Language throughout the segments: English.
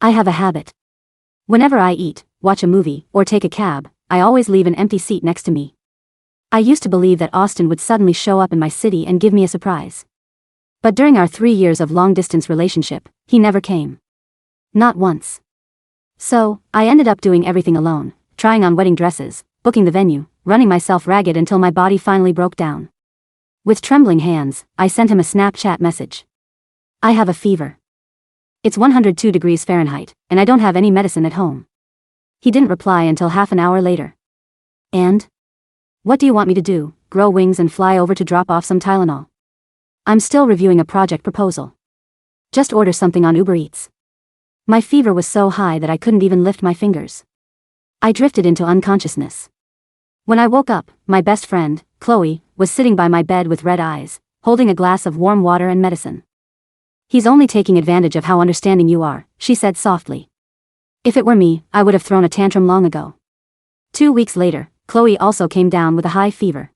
I have a habit. Whenever I eat, watch a movie, or take a cab, I always leave an empty seat next to me. I used to believe that Austin would suddenly show up in my city and give me a surprise. But during our 3 years of long-distance relationship, he never came. Not once. So, I ended up doing everything alone, trying on wedding dresses, booking the venue, running myself ragged until my body finally broke down. With trembling hands, I sent him a Snapchat message. I have a fever. It's 102 degrees Fahrenheit, and I don't have any medicine at home. He didn't reply until half an hour later. And? What do you want me to do, grow wings and fly over to drop off some Tylenol? I'm still reviewing a project proposal. Just order something on UberEats. My fever was so high that I couldn't even lift my fingers. I drifted into unconsciousness. When I woke up, my best friend, Chloe, was sitting by my bed with red eyes, holding a glass of warm water and medicine. He's only taking advantage of how understanding you are, she said softly. If it were me, I would have thrown a tantrum long ago. 2 weeks later, Chloe also came down with a high fever.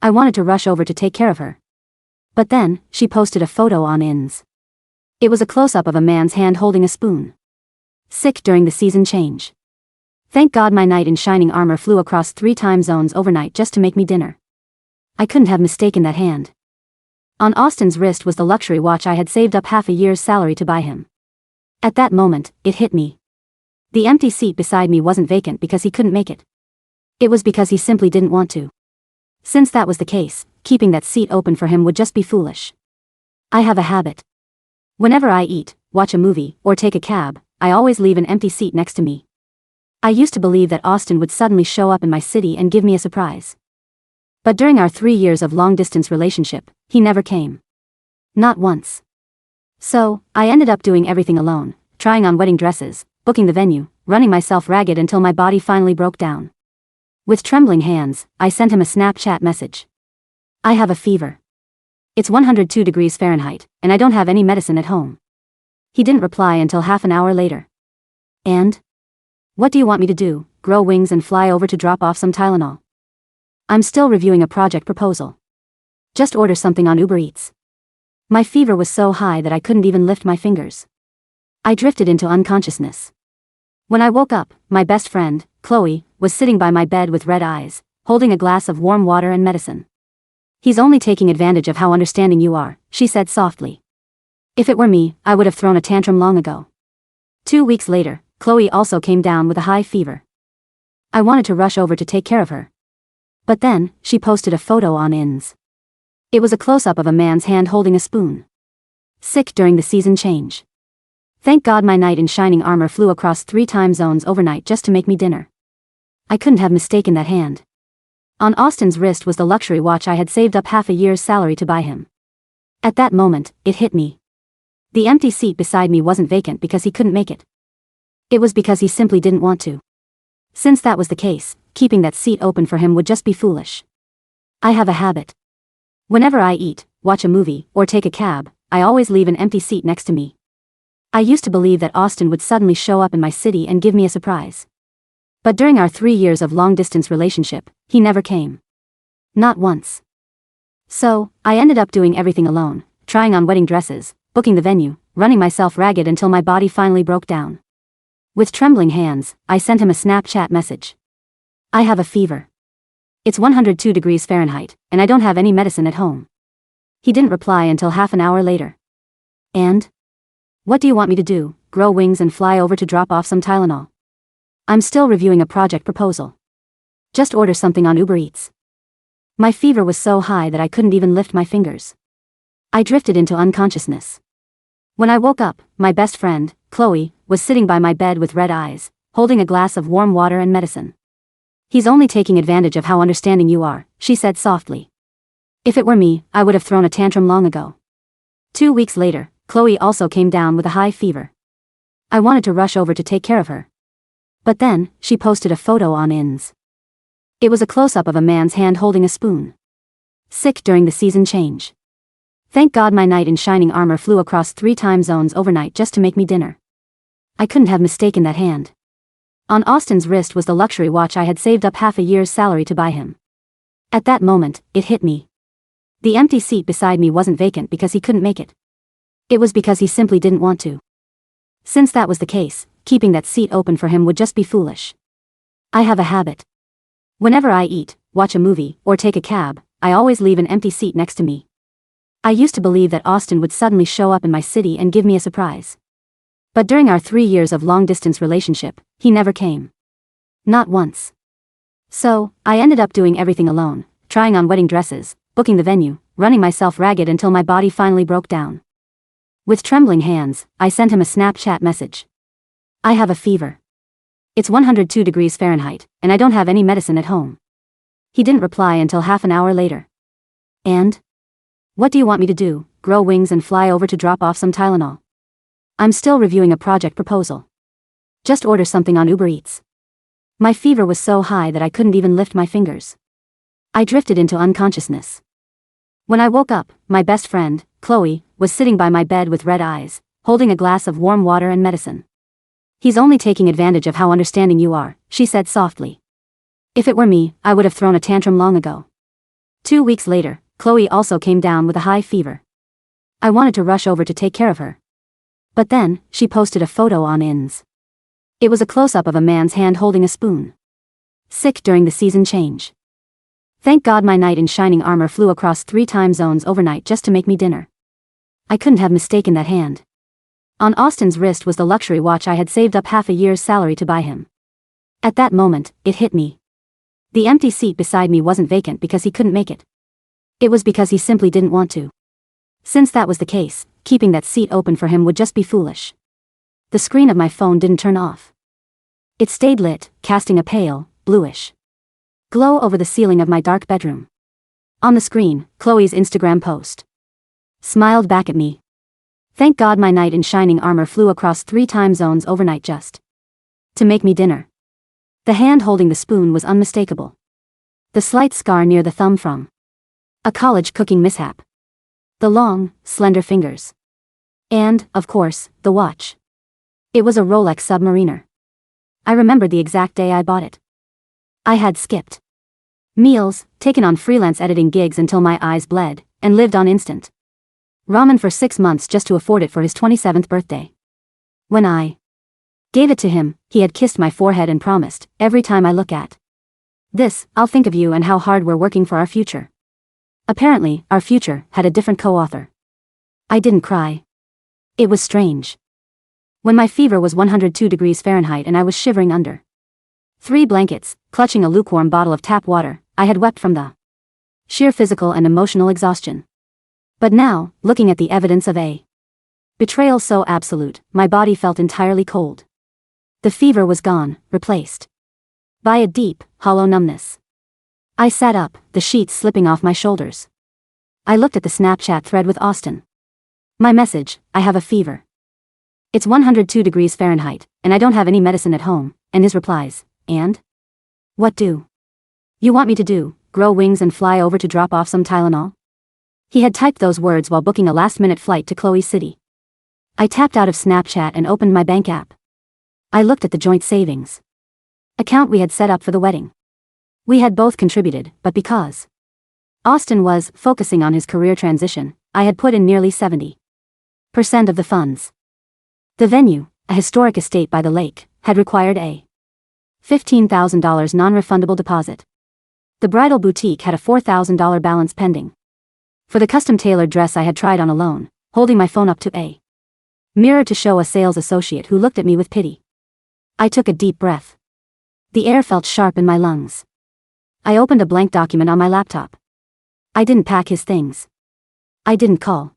I wanted to rush over to take care of her. But then, she posted a photo on Ins. It was a close-up of a man's hand holding a spoon. Sick during the season change. Thank God my knight in shining armor flew across 3 time zones overnight just to make me dinner. I couldn't have mistaken that hand. On Austin's wrist was the luxury watch I had saved up half a year's salary to buy him. At that moment, it hit me. The empty seat beside me wasn't vacant because he couldn't make it. It was because he simply didn't want to. Since that was the case, keeping that seat open for him would just be foolish. I have a habit. Whenever I eat, watch a movie, or take a cab, I always leave an empty seat next to me. I used to believe that Austin would suddenly show up in my city and give me a surprise. But during our 3 years of long-distance relationship, he never came. Not once. So, I ended up doing everything alone, trying on wedding dresses, booking the venue, running myself ragged until my body finally broke down. With trembling hands, I sent him a Snapchat message. I have a fever. It's 102 degrees Fahrenheit, and I don't have any medicine at home. He didn't reply until half an hour later. And? What do you want me to do, grow wings and fly over to drop off some Tylenol? I'm still reviewing a project proposal. Just order something on UberEats. My fever was so high that I couldn't even lift my fingers. I drifted into unconsciousness. When I woke up, my best friend, Chloe, was sitting by my bed with red eyes, holding a glass of warm water and medicine. He's only taking advantage of how understanding you are, she said softly. If it were me, I would have thrown a tantrum long ago. 2 weeks later, Chloe also came down with a high fever. I wanted to rush over to take care of her. But then, she posted a photo on Ins. It was a close-up of a man's hand holding a spoon. Sick during the season change. Thank God my knight in shining armor flew across 3 time zones overnight just to make me dinner. I couldn't have mistaken that hand. On Austin's wrist was the luxury watch I had saved up half a year's salary to buy him. At that moment, it hit me. The empty seat beside me wasn't vacant because he couldn't make it. It was because he simply didn't want to. Since that was the case, keeping that seat open for him would just be foolish. I have a habit. Whenever I eat, watch a movie, or take a cab, I always leave an empty seat next to me. I used to believe that Austin would suddenly show up in my city and give me a surprise. But during our 3 years of long-distance relationship, he never came. Not once. So, I ended up doing everything alone, trying on wedding dresses, booking the venue, running myself ragged until my body finally broke down. With trembling hands, I sent him a Snapchat message. I have a fever. It's 102 degrees Fahrenheit, and I don't have any medicine at home. He didn't reply until half an hour later. And? What do you want me to do, grow wings and fly over to drop off some Tylenol? I'm still reviewing a project proposal. Just order something on UberEats. My fever was so high that I couldn't even lift my fingers. I drifted into unconsciousness. When I woke up, my best friend, Chloe, was sitting by my bed with red eyes, holding a glass of warm water and medicine. He's only taking advantage of how understanding you are, she said softly. If it were me, I would have thrown a tantrum long ago. 2 weeks later, Chloe also came down with a high fever. I wanted to rush over to take care of her. But then, she posted a photo on Ins. It was a close-up of a man's hand holding a spoon. Sick during the season change. Thank God my knight in shining armor flew across 3 time zones overnight just to make me dinner. I couldn't have mistaken that hand. On Austin's wrist was the luxury watch I had saved up half a year's salary to buy him. At that moment, it hit me. The empty seat beside me wasn't vacant because he couldn't make it. It was because he simply didn't want to. Since that was the case, keeping that seat open for him would just be foolish. I have a habit. Whenever I eat, watch a movie, or take a cab, I always leave an empty seat next to me. I used to believe that Austin would suddenly show up in my city and give me a surprise. But during our 3 years of long-distance relationship, he never came. Not once. So, I ended up doing everything alone, trying on wedding dresses, booking the venue, running myself ragged until my body finally broke down. With trembling hands, I sent him a Snapchat message. I have a fever. It's 102 degrees Fahrenheit, and I don't have any medicine at home. He didn't reply until half an hour later. And? What do you want me to do, grow wings and fly over to drop off some Tylenol? I'm still reviewing a project proposal. Just order something on UberEats. My fever was so high that I couldn't even lift my fingers. I drifted into unconsciousness. When I woke up, my best friend, Chloe, was sitting by my bed with red eyes, holding a glass of warm water and medicine. He's only taking advantage of how understanding you are, she said softly. If it were me, I would have thrown a tantrum long ago. 2 weeks later, Chloe also came down with a high fever. I wanted to rush over to take care of her. But then, she posted a photo on Ins. It was a close-up of a man's hand holding a spoon. Sick during the season change. Thank God my knight in shining armor flew across 3 time zones overnight just to make me dinner. I couldn't have mistaken that hand. On Austin's wrist was the luxury watch I had saved up half a year's salary to buy him. At that moment, it hit me. The empty seat beside me wasn't vacant because he couldn't make it. It was because he simply didn't want to. Since that was the case, keeping that seat open for him would just be foolish. The screen of my phone didn't turn off. It stayed lit, casting a pale, bluish glow over the ceiling of my dark bedroom. On the screen, Chloe's Instagram post. Smiled back at me. Thank God my knight in shining armor flew across 3 time zones overnight just to make me dinner. The hand holding the spoon was unmistakable. The slight scar near the thumb from a college cooking mishap. The long, slender fingers. And, of course, the watch. It was a Rolex Submariner. I remembered the exact day I bought it. I had skipped meals, taken on freelance editing gigs until my eyes bled, and lived on instant ramen for 6 months just to afford it for his 27th birthday. When I gave it to him, he had kissed my forehead and promised, every time I look at this, I'll think of you and how hard we're working for our future. Apparently, our future had a different co-author. I didn't cry. It was strange. When my fever was 102 degrees Fahrenheit and I was shivering under 3 blankets, clutching a lukewarm bottle of tap water, I had wept from the sheer physical and emotional exhaustion. But now, looking at the evidence of a betrayal so absolute, my body felt entirely cold. The fever was gone, replaced by a deep, hollow numbness. I sat up, the sheets slipping off my shoulders. I looked at the Snapchat thread with Austin. My message, I have a fever. It's 102 degrees Fahrenheit, and I don't have any medicine at home, and his replies, and? What do you want me to do, grow wings and fly over to drop off some Tylenol? He had typed those words while booking a last-minute flight to Chloe's city. I tapped out of Snapchat and opened my bank app. I looked at the joint savings account we had set up for the wedding. We had both contributed, but because Austin was focusing on his career transition, I had put in nearly 70% of the funds. The venue, a historic estate by the lake, had required a $15,000 non-refundable deposit. The bridal boutique had a $4,000 balance pending. For the custom-tailored dress I had tried on alone, holding my phone up to a mirror to show a sales associate who looked at me with pity. I took a deep breath. The air felt sharp in my lungs. I opened a blank document on my laptop. I didn't pack his things. I didn't call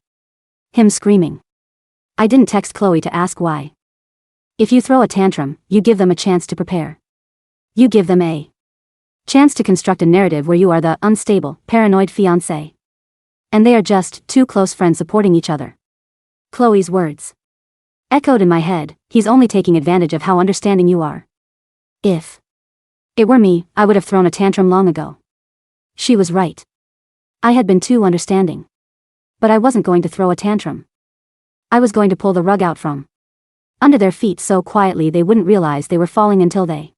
him screaming. I didn't text Chloe to ask why. If you throw a tantrum, you give them a chance to prepare. You give them a chance to construct a narrative where you are the unstable, paranoid fiancé. And they are just 2 close friends supporting each other. Chloe's words echoed in my head, he's only taking advantage of how understanding you are. If it were me, I would have thrown a tantrum long ago. She was right. I had been too understanding. But I wasn't going to throw a tantrum. I was going to pull the rug out from under their feet so quietly they wouldn't realize they were falling until they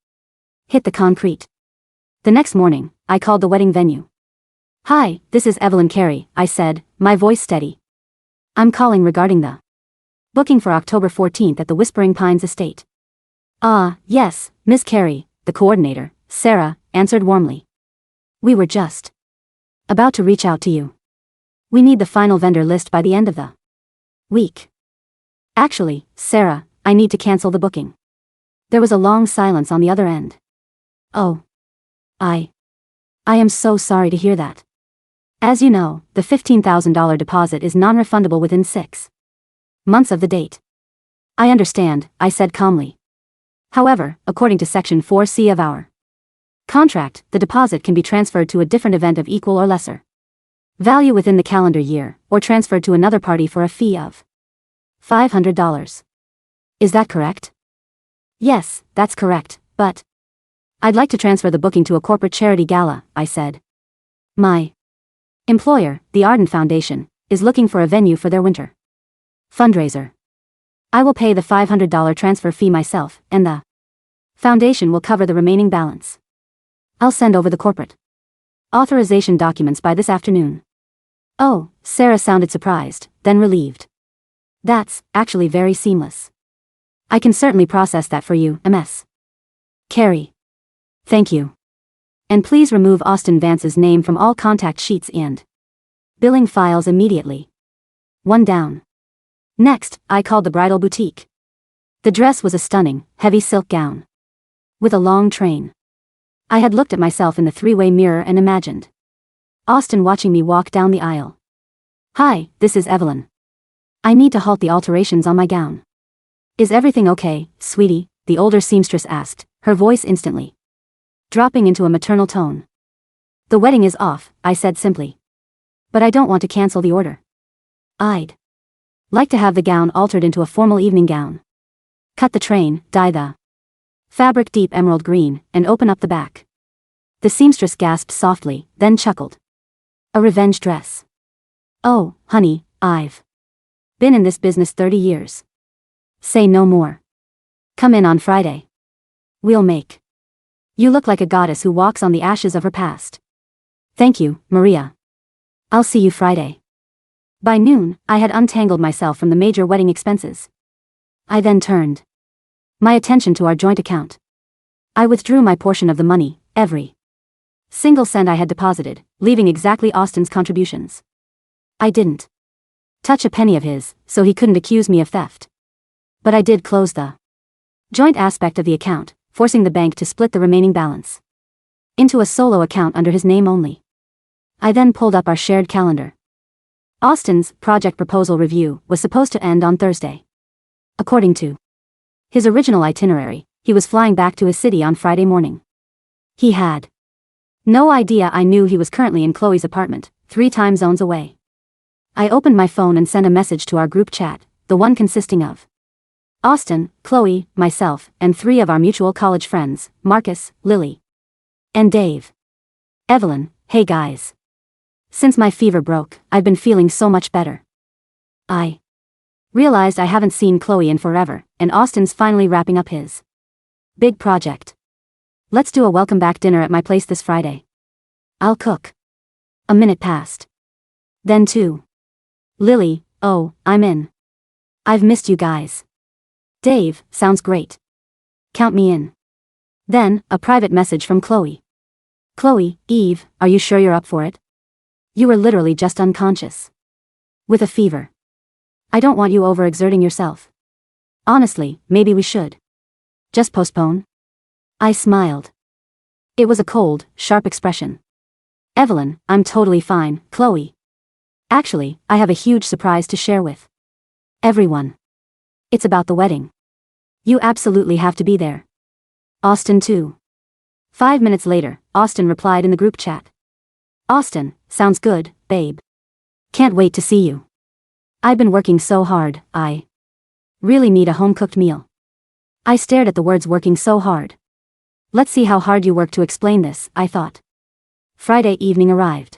hit the concrete. The next morning, I called the wedding venue. Hi, this is Evelyn Carey, I said, my voice steady. I'm calling regarding the Booking for October 14th at the Whispering Pines Estate. Ah, yes, Miss Carey, the coordinator, Sarah, answered warmly. We were just about to reach out to you. We need the final vendor list by the end of the week. Actually, Sarah, I need to cancel the booking. There was a long silence on the other end. Oh. I am so sorry to hear that. As you know, the $15,000 deposit is non-refundable within 6 months of the date. I understand, I said calmly. However, according to Section 4C of our contract, the deposit can be transferred to a different event of equal or lesser value within the calendar year, or transferred to another party for a fee of $500. Is that correct? Yes, that's correct, but I'd like to transfer the booking to a corporate charity gala, I said. My employer, the Arden Foundation, is looking for a venue for their winter fundraiser. I will pay the $500 transfer fee myself, and the foundation will cover the remaining balance. I'll send over the corporate authorization documents by this afternoon. Oh, Sarah sounded surprised, then relieved. That's actually very seamless. I can certainly process that for you, Ms. Carey. Thank you. And please remove Austin Vance's name from all contact sheets and billing files immediately. One down. Next, I called the bridal boutique. The dress was a stunning, heavy silk gown with a long train. I had looked at myself in the three-way mirror and imagined Austin watching me walk down the aisle. Hi, this is Evelyn. I need to halt the alterations on my gown. Is everything okay, sweetie? The older seamstress asked, her voice instantly dropping into a maternal tone. The wedding is off, I said simply. But I don't want to cancel the order. I'd like to have the gown altered into a formal evening gown. Cut the train, dye the fabric deep emerald green, and open up the back. The seamstress gasped softly, then chuckled. A revenge dress. Oh, honey, I've been in this business 30 years. Say no more. Come in on Friday. We'll make you look like a goddess who walks on the ashes of her past. Thank you, Maria. I'll see you Friday. By noon, I had untangled myself from the major wedding expenses. I then turned my attention to our joint account. I withdrew my portion of the money, every single cent I had deposited, leaving exactly Austin's contributions. I didn't touch a penny of his, so he couldn't accuse me of theft. But I did close the joint aspect of the account, forcing the bank to split the remaining balance into a solo account under his name only. I then pulled up our shared calendar. Austin's project proposal review was supposed to end on Thursday. According to his original itinerary, he was flying back to his city on Friday morning. He had no idea I knew he was currently in Chloe's apartment, 3 time zones away. I opened my phone and sent a message to our group chat, the one consisting of Austin, Chloe, myself, and 3 of our mutual college friends, Marcus, Lily, and Dave. Evelyn, hey guys. Since my fever broke, I've been feeling so much better. I realized I haven't seen Chloe in forever, and Austin's finally wrapping up his big project. Let's do a welcome back dinner at my place this Friday. I'll cook. A minute passed. Then 2. Lily, oh, I'm in. I've missed you guys. Dave, sounds great. Count me in. Then, a private message from Chloe. Chloe, Eve, are you sure you're up for it? You were literally just unconscious. With a fever. I don't want you overexerting yourself. Honestly, maybe we should just postpone? I smiled. It was a cold, sharp expression. Evelyn, I'm totally fine, Chloe. Actually, I have a huge surprise to share with everyone. It's about the wedding. You absolutely have to be there. Austin too. 5 minutes later, Austin replied in the group chat. Austin, sounds good, babe. Can't wait to see you. I've been working so hard, I really need a home-cooked meal. I stared at the words working so hard. Let's see how hard you work to explain this, I thought. Friday evening arrived.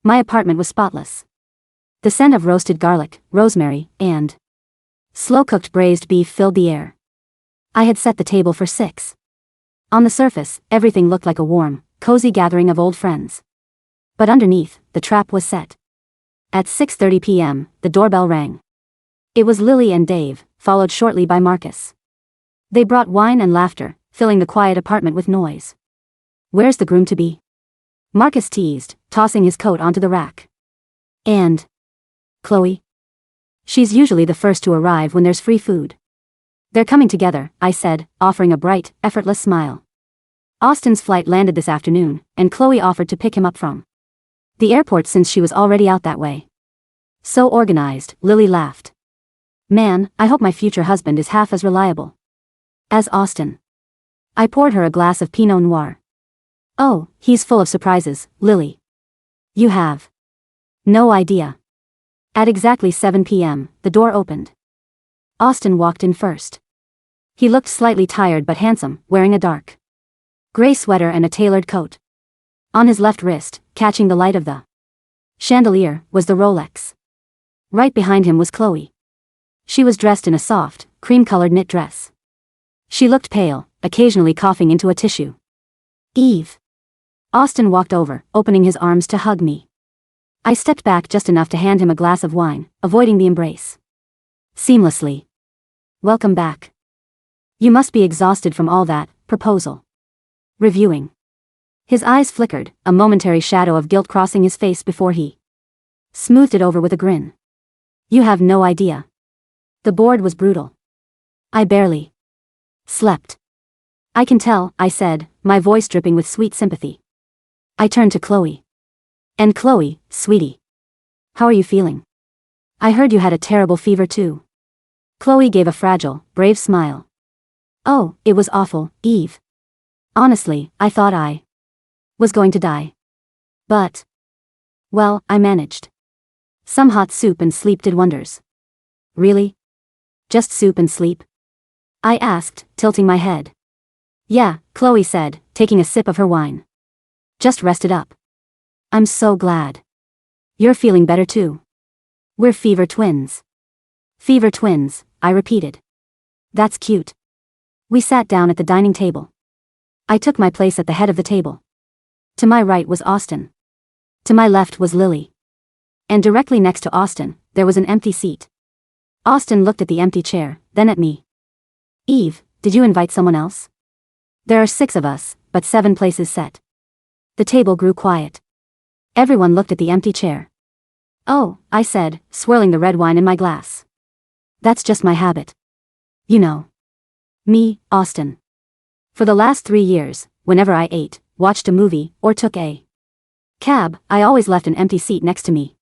My apartment was spotless. The scent of roasted garlic, rosemary, and slow-cooked braised beef filled the air. I had set the table for 6. On the surface, everything looked like a warm, cozy gathering of old friends. But underneath, the trap was set. At 6:30 p.m., the doorbell rang. It was Lily and Dave, followed shortly by Marcus. They brought wine and laughter, filling the quiet apartment with noise. "Where's the groom to be?" Marcus teased, tossing his coat onto the rack. "And Chloe? She's usually the first to arrive when there's free food." "They're coming together," I said, offering a bright, effortless smile. "Austin's flight landed this afternoon, and Chloe offered to pick him up from the airport since she was already out that way." "So organized," Lily laughed. "Man, I hope my future husband is half as reliable as Austin." I poured her a glass of Pinot Noir. "Oh, he's full of surprises, Lily. You have no idea." At exactly 7 p.m., the door opened. Austin walked in first. He looked slightly tired but handsome, wearing a dark gray sweater and a tailored coat. On his left wrist, catching the light of the chandelier, was the Rolex. Right behind him was Chloe. She was dressed in a soft, cream-colored knit dress. She looked pale, occasionally coughing into a tissue. "Eve." Austin walked over, opening his arms to hug me. I stepped back just enough to hand him a glass of wine, avoiding the embrace. Seamlessly. "Welcome back. You must be exhausted from all that proposal reviewing." His eyes flickered, a momentary shadow of guilt crossing his face before he smoothed it over with a grin. "You have no idea. The board was brutal. I barely slept." "I can tell," I said, my voice dripping with sweet sympathy. I turned to Chloe. "And Chloe, sweetie. How are you feeling? I heard you had a terrible fever too." Chloe gave a fragile, brave smile. "Oh, it was awful, Eve. Honestly, I thought I was going to die. But well, I managed. Some hot soup and sleep did wonders." "Really? Just soup and sleep?" I asked, tilting my head. "Yeah," Chloe said, taking a sip of her wine. "Just rested up." "I'm so glad. You're feeling better too." "We're fever twins." "Fever twins," I repeated. "That's cute." We sat down at the dining table. I took my place at the head of the table. To my right was Austin. To my left was Lily. And directly next to Austin, there was an empty seat. Austin looked at the empty chair, then at me. "Eve, did you invite someone else? There are 6 of us, but 7 places set." The table grew quiet. Everyone looked at the empty chair. "Oh," I said, swirling the red wine in my glass. "That's just my habit. You know. Me, Austin. For the last 3 years, whenever I ate, watched a movie, or took a cab, I always left an empty seat next to me.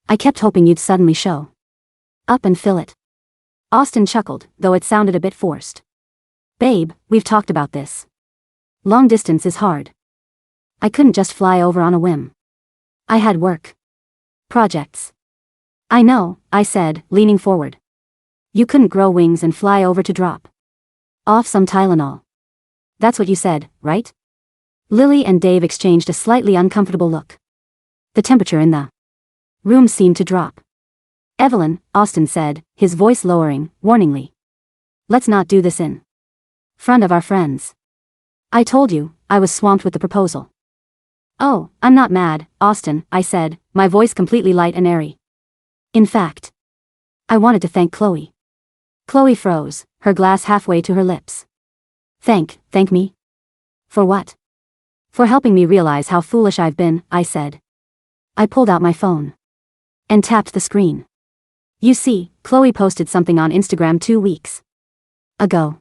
I kept hoping you'd suddenly show up and fill it." Austin chuckled, though it sounded a bit forced. "Babe, we've talked about this. Long distance is hard. I couldn't just fly over on a whim. I had work. Projects." "I know," I said, leaning forward. "You couldn't grow wings and fly over to drop off some Tylenol. That's what you said, right?" Lily and Dave exchanged a slightly uncomfortable look. The temperature in the room seemed to drop. "Evelyn," Austin said, his voice lowering, warningly. "Let's not do this in front of our friends. I told you, I was swamped with the proposal." "Oh, I'm not mad, Austin," I said, my voice completely light and airy. "In fact, I wanted to thank Chloe." Chloe froze, her glass halfway to her lips. Thank me? For what?" "For helping me realize how foolish I've been," I said. I pulled out my phone and tapped the screen. "You see, Chloe posted something on Instagram 2 weeks ago.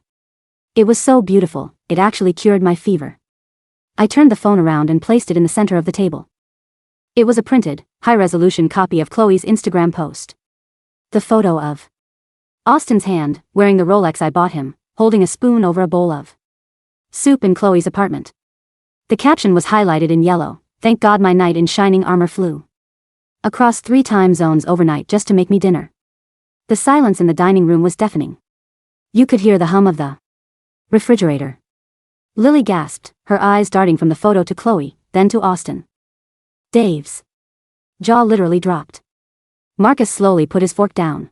It was so beautiful, it actually cured my fever." I turned the phone around and placed it in the center of the table. It was a printed, high-resolution copy of Chloe's Instagram post. The photo of Austin's hand, wearing the Rolex I bought him, holding a spoon over a bowl of soup in Chloe's apartment. The caption was highlighted in yellow, "Thank God my knight in shining armor flew across 3 time zones overnight just to make me dinner." The silence in the dining room was deafening. You could hear the hum of the refrigerator. Lily gasped, her eyes darting from the photo to Chloe, then to Austin. Dave's jaw literally dropped. Marcus slowly put his fork down.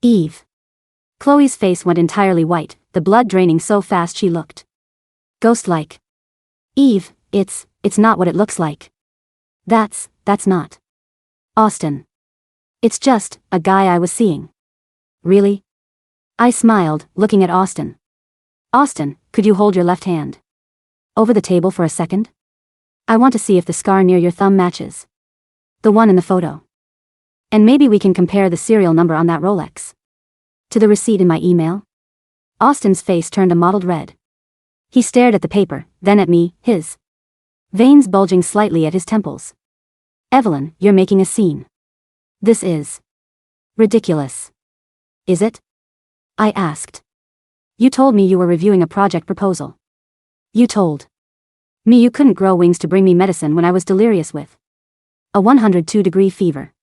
"Eve." Chloe's face went entirely white, the blood draining so fast she looked ghost-like. "Eve, it's not what it looks like. That's not Austin. It's just a guy I was seeing." Really? I smiled, looking at Austin. Austin, could you hold your left hand over the table for a second? I want to see if the scar near your thumb matches the one in the photo. And maybe we can compare the serial number on that Rolex to the receipt in my email. Austin's face turned a mottled red. He stared at the paper, then at me, his veins bulging slightly at his temples. Evelyn, you're making a scene. This is ridiculous. Is it? I asked. You told me you were reviewing a project proposal. You told me you couldn't grow wings to bring me medicine when I was delirious with a 102-degree fever.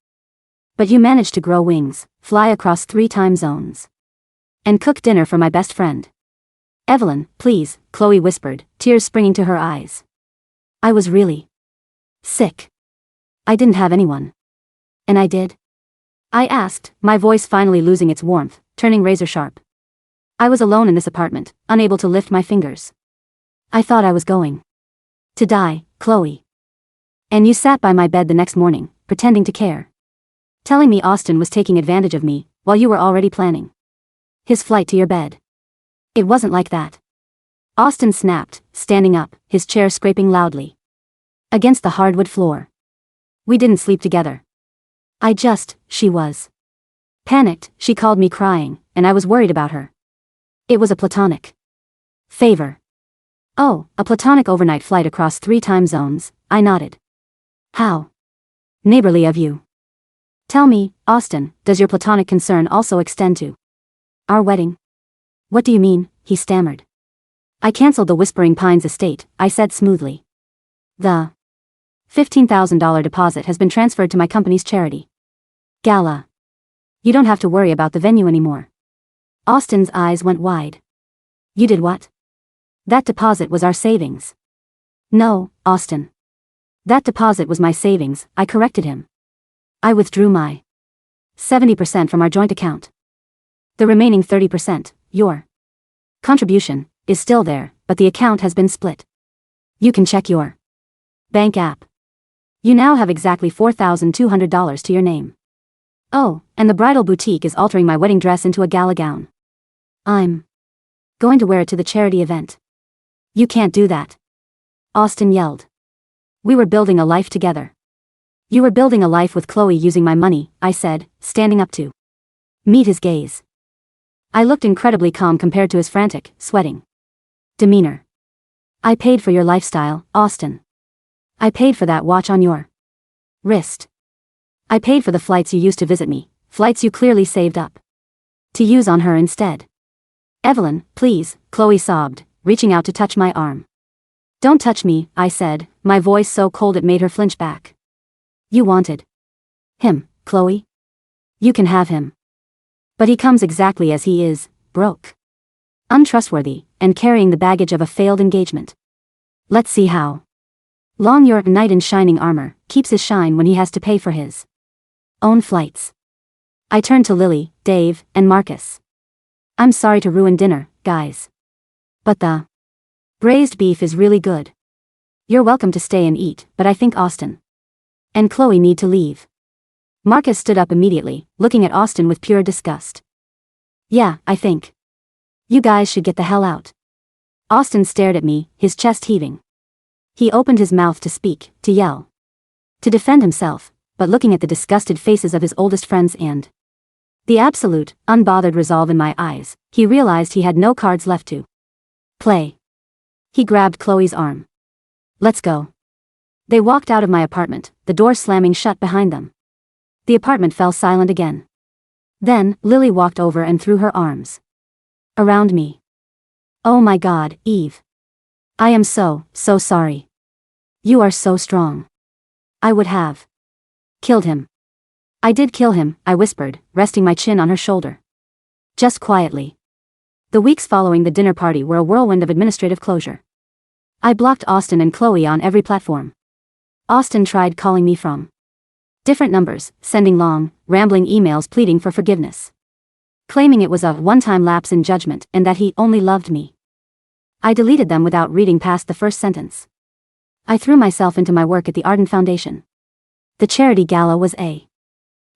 But you managed to grow wings, fly across 3 time zones, and cook dinner for my best friend. Evelyn, please, Chloe whispered, tears springing to her eyes. I was really sick. I didn't have anyone. And I did? I asked, my voice finally losing its warmth, turning razor sharp. I was alone in this apartment, unable to lift my fingers. I thought I was going to die, Chloe. And you sat by my bed the next morning, pretending to care, telling me Austin was taking advantage of me, while you were already planning his flight to your bed. It wasn't like that. Austin snapped, standing up, his chair scraping loudly against the hardwood floor. We didn't sleep together. She was panicked, she called me crying, and I was worried about her. It was a platonic favor. Oh, a platonic overnight flight across 3 time zones, I nodded. How neighborly of you. Tell me, Austin, does your platonic concern also extend to our wedding? What do you mean? He stammered. I canceled the Whispering Pines estate, I said smoothly. The $15,000 deposit has been transferred to my company's charity gala. You don't have to worry about the venue anymore. Austin's eyes went wide. You did what? That deposit was our savings. No, Austin. That deposit was my savings, I corrected him. I withdrew my 70% from our joint account. The remaining 30%, your contribution, is still there, but the account has been split. You can check your bank app. You now have exactly $4,200 to your name. Oh, and the bridal boutique is altering my wedding dress into a gala gown. I'm going to wear it to the charity event. You can't do that. Austin yelled. We were building a life together. You were building a life with Chloe using my money, I said, standing up to meet his gaze. I looked incredibly calm compared to his frantic, sweating demeanor. I paid for your lifestyle, Austin. I paid for that watch on your wrist. I paid for the flights you used to visit me, flights you clearly saved up to use on her instead. Evelyn, please, Chloe sobbed, reaching out to touch my arm. Don't touch me, I said, my voice so cold it made her flinch back. You wanted him, Chloe? You can have him. But he comes exactly as he is, broke, untrustworthy, and carrying the baggage of a failed engagement. Let's see how long your knight in shining armor keeps his shine when he has to pay for his own flights. I turned to Lily, Dave, and Marcus. I'm sorry to ruin dinner, guys. But the braised beef is really good. You're welcome to stay and eat, but I think Austin and Chloe need to leave. Marcus stood up immediately, looking at Austin with pure disgust. Yeah, I think you guys should get the hell out. Austin stared at me, his chest heaving. He opened his mouth to speak, to yell, to defend himself, but looking at the disgusted faces of his oldest friends and the absolute, unbothered resolve in my eyes, he realized he had no cards left to play. He grabbed Chloe's arm. Let's go. They walked out of my apartment, the door slamming shut behind them. The apartment fell silent again. Then, Lily walked over and threw her arms around me. Oh my God, Eve. I am so sorry. You are so strong. I would have killed him. I did kill him, I whispered, resting my chin on her shoulder. Just quietly. The weeks following the dinner party were a whirlwind of administrative closure. I blocked Austin and Chloe on every platform. Austin tried calling me from different numbers, sending long, rambling emails pleading for forgiveness, claiming it was a one-time lapse in judgment and that he only loved me. I deleted them without reading past the first sentence. I threw myself into my work at the Arden Foundation. The charity gala was a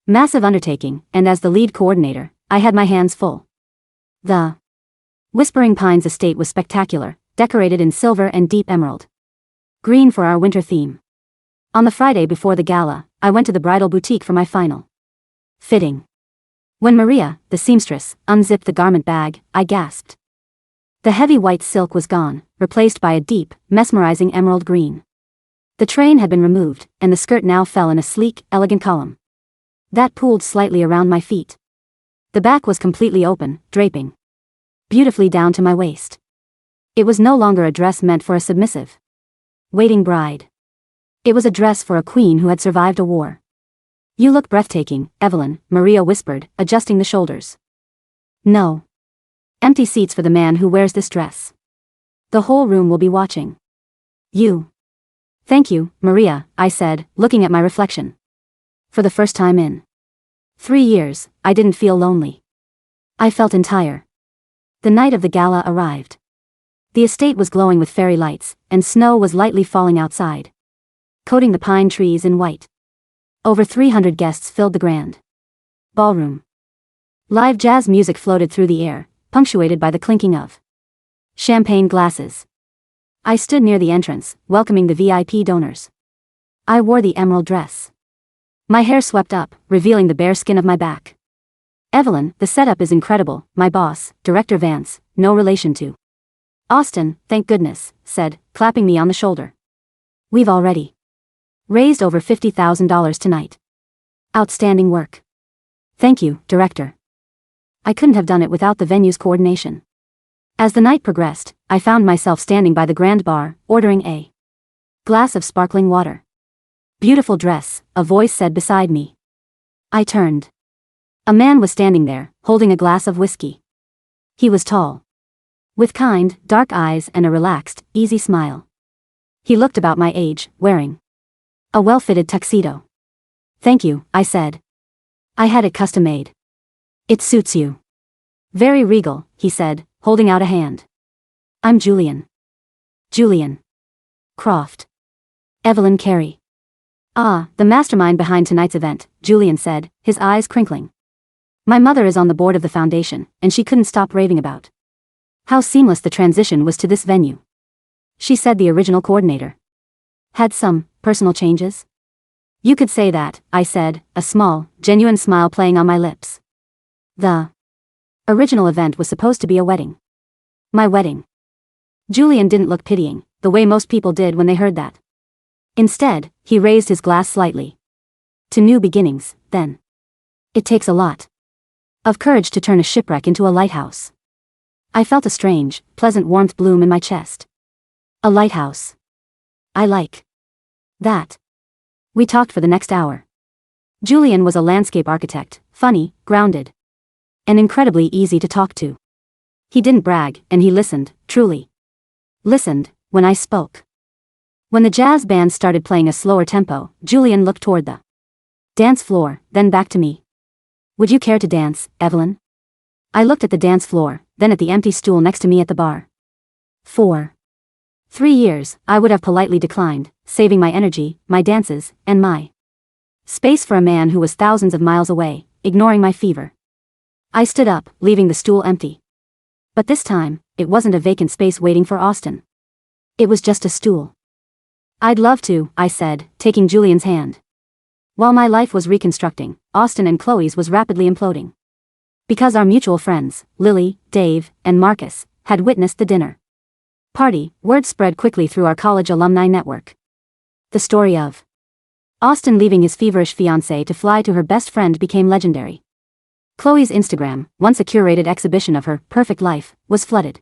massive undertaking, and as the lead coordinator, I had my hands full. The Whispering Pines estate was spectacular, decorated in silver and deep emerald green for our winter theme. On the Friday before the gala, I went to the bridal boutique for my final fitting. When Maria, the seamstress, unzipped the garment bag, I gasped. The heavy white silk was gone, replaced by a deep, mesmerizing emerald green. The train had been removed, and the skirt now fell in a sleek, elegant column that pooled slightly around my feet. The back was completely open, draping beautifully down to my waist. It was no longer a dress meant for a submissive, waiting bride. It was a dress for a queen who had survived a war. "You look breathtaking, Evelyn," Maria whispered, adjusting the shoulders. "No. Empty seats for the man who wears this dress. The whole room will be watching. You." "Thank you, Maria," I said, looking at my reflection. For the first time in 3 years, I didn't feel lonely. I felt entire. The night of the gala arrived. The estate was glowing with fairy lights, and snow was lightly falling outside, coating the pine trees in white. Over 300 guests filled the grand ballroom. Live jazz music floated through the air, punctuated by the clinking of champagne glasses. I stood near the entrance, welcoming the VIP donors. I wore the emerald dress. My hair swept up, revealing the bare skin of my back. "Evelyn, the setup is incredible," my boss, Director Vance, no relation to Austin, thank goodness, said, clapping me on the shoulder. "We've already raised over $50,000 tonight. Outstanding work." "Thank you, Director." I couldn't have done it without the venue's coordination. As the night progressed, I found myself standing by the grand bar, ordering a glass of sparkling water. "Beautiful dress," a voice said beside me. I turned. A man was standing there, holding a glass of whiskey. He was tall, with kind, dark eyes and a relaxed, easy smile. He looked about my age, wearing a well-fitted tuxedo. "Thank you," I said. "I had it custom-made." "It suits you." "Very regal," he said, holding out a hand. "I'm Julian. Julian Croft. Evelyn Carey." "Ah, the mastermind behind tonight's event," Julian said, his eyes crinkling. "My mother is on the board of the foundation, and she couldn't stop raving about how seamless the transition was to this venue. She said the original coordinator had some personal changes." "You could say that," I said, a small, genuine smile playing on my lips. "The original event was supposed to be a wedding." "My wedding." Julian didn't look pitying, the way most people did when they heard that. Instead, he raised his glass slightly. "To new beginnings, then. It takes a lot of courage to turn a shipwreck into a lighthouse." I felt a strange, pleasant warmth bloom in my chest. A lighthouse. I like that. We talked for the next hour. Julian was a landscape architect, funny, grounded, and incredibly easy to talk to. He didn't brag, and he listened, truly listened, when I spoke. When the jazz band started playing a slower tempo, Julian looked toward the dance floor, then back to me. "Would you care to dance, Evelyn?" I looked at the dance floor, then at the empty stool next to me at the bar. For 3 years, I would have politely declined, saving my energy, my dances, and my space for a man who was thousands of miles away, ignoring my fever. I stood up, leaving the stool empty. But this time, it wasn't a vacant space waiting for Austin. It was just a stool. "I'd love to," I said, taking Julian's hand. While my life was reconstructing, Austin and Chloe's was rapidly imploding. Because our mutual friends, Lily, Dave, and Marcus, had witnessed the dinner party, word spread quickly through our college alumni network. The story of Austin leaving his feverish fiancée to fly to her best friend became legendary. Chloe's Instagram, once a curated exhibition of her perfect life, was flooded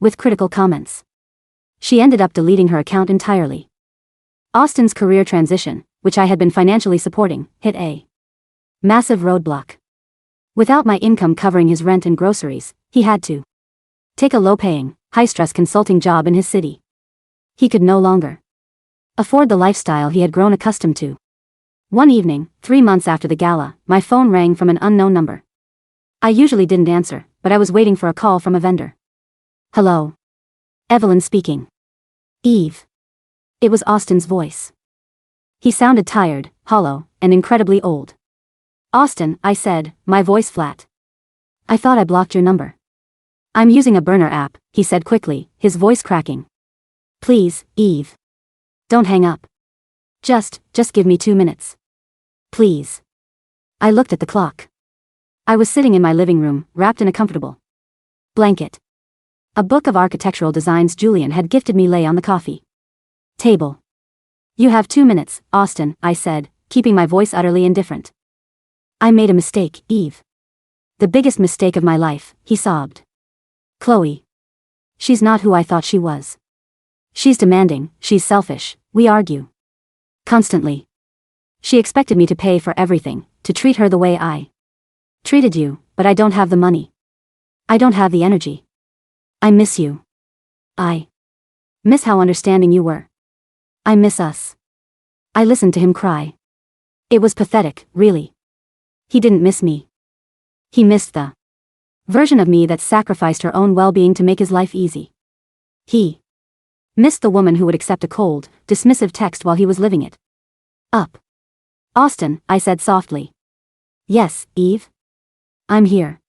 with critical comments. She ended up deleting her account entirely. Austin's career transition, which I had been financially supporting, hit a massive roadblock. Without my income covering his rent and groceries, he had to take a low-paying, high-stress consulting job in his city. He could no longer afford the lifestyle he had grown accustomed to. One evening, 3 months after the gala, my phone rang from an unknown number. I usually didn't answer, but I was waiting for a call from a vendor. "Hello. Evelyn speaking." "Eve." It was Austin's voice. He sounded tired, hollow, and incredibly old. "Austin," I said, my voice flat. I thought I blocked your number. I'm using a burner app, he said quickly, his voice cracking. Please, Eve. Don't hang up. Just give me 2 minutes. Please. I looked at the clock. I was sitting in my living room, wrapped in a comfortable blanket. A book of architectural designs Julian had gifted me lay on the coffee table. You have 2 minutes, Austin, I said, keeping my voice utterly indifferent. I made a mistake, Eve. The biggest mistake of my life, he sobbed. Chloe. She's not who I thought she was. She's demanding, she's selfish, we argue constantly. She expected me to pay for everything, to treat her the way I treated you, but I don't have the money. I don't have the energy. I miss you. I miss how understanding you were. I miss us. I listened to him cry. It was pathetic, really. He didn't miss me. He missed the version of me that sacrificed her own well-being to make his life easy. He missed the woman who would accept a cold, dismissive text while he was living it up. Austin, I said softly. Yes, Eve? I'm here.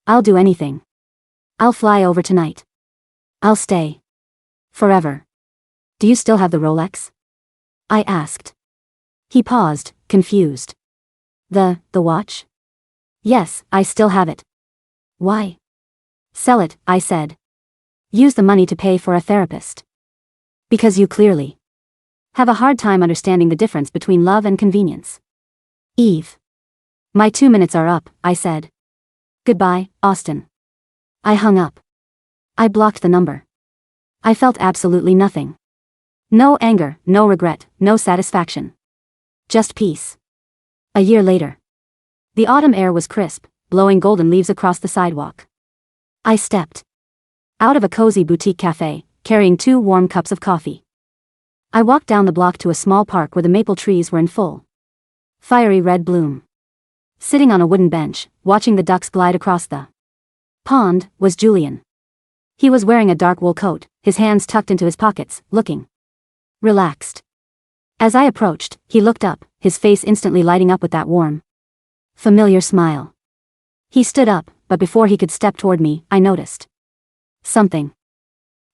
I'll do anything. I'll fly over tonight. I'll stay. Forever. Do you still have the Rolex? I asked. He paused, confused. The watch? Yes, I still have it. Why? Sell it, I said. Use the money to pay for a therapist. Because you clearly have a hard time understanding the difference between love and convenience. Eve. My 2 minutes are up, I said. Goodbye, Austin. I hung up. I blocked the number. I felt absolutely nothing. No anger, no regret, no satisfaction. Just peace. A year later. The autumn air was crisp, blowing golden leaves across the sidewalk. I stepped out of a cozy boutique cafe, carrying 2 warm cups of coffee. I walked down the block to a small park where the maple trees were in full, fiery red bloom. Sitting on a wooden bench, watching the ducks glide across the pond, was Julian. He was wearing a dark wool coat, his hands tucked into his pockets, looking relaxed. As I approached, he looked up, his face instantly lighting up with that warm, familiar smile. He stood up, but before he could step toward me, I noticed something.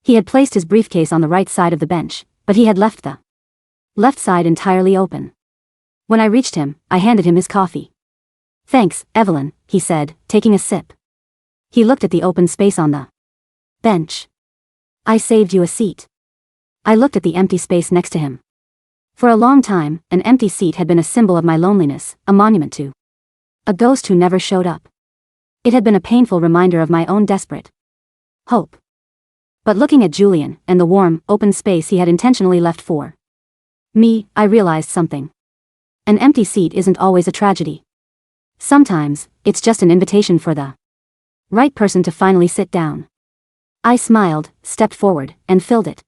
He had placed his briefcase on the right side of the bench, but he had left the left side entirely open. When I reached him, I handed him his coffee. Thanks, Evelyn, he said, taking a sip. He looked at the open space on the bench. I saved you a seat. I looked at the empty space next to him. For a long time, an empty seat had been a symbol of my loneliness, a monument to a ghost who never showed up. It had been a painful reminder of my own desperate hope. But looking at Julian, and the warm, open space he had intentionally left for me, I realized something. An empty seat isn't always a tragedy. Sometimes, it's just an invitation for the right person to finally sit down. I smiled, stepped forward, and filled it.